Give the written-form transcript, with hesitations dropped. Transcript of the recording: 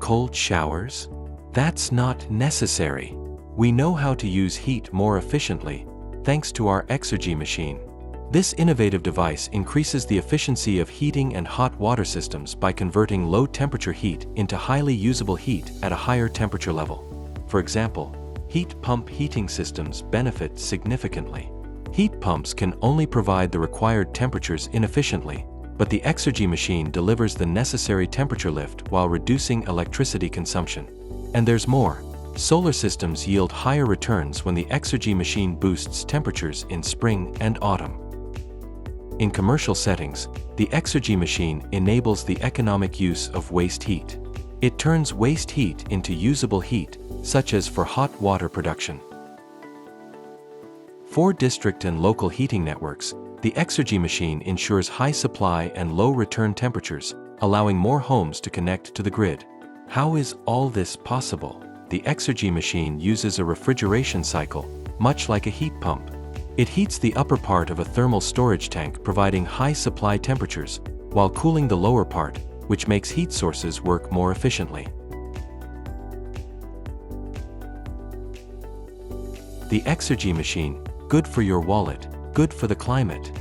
cold showers? That's not necessary. We know how to use heat more efficiently, thanks to our eXergymachine. This innovative device increases the efficiency of heating and hot water systems by converting low-temperature heat into highly usable heat at a higher temperature level. For example, heat pump heating systems benefit significantly. Heat pumps can only provide the required temperatures inefficiently, but the eXergymachine delivers the necessary temperature lift while reducing electricity consumption. And there's more. Solar systems yield higher returns when the eXergymachine boosts temperatures in spring and autumn. In commercial settings, the eXergymachine enables the economic use of waste heat. It turns waste heat into usable heat, such as for hot water production. For district and local heating networks, the eXergymachine ensures high supply and low return temperatures, allowing more homes to connect to the grid. How is all this possible? The eXergymachine uses a refrigeration cycle, much like a heat pump. It heats the upper part of a thermal storage tank, providing high supply temperatures, while cooling the lower part, which makes heat sources work more efficiently. The eXergymachine, good for your wallet, good for the climate.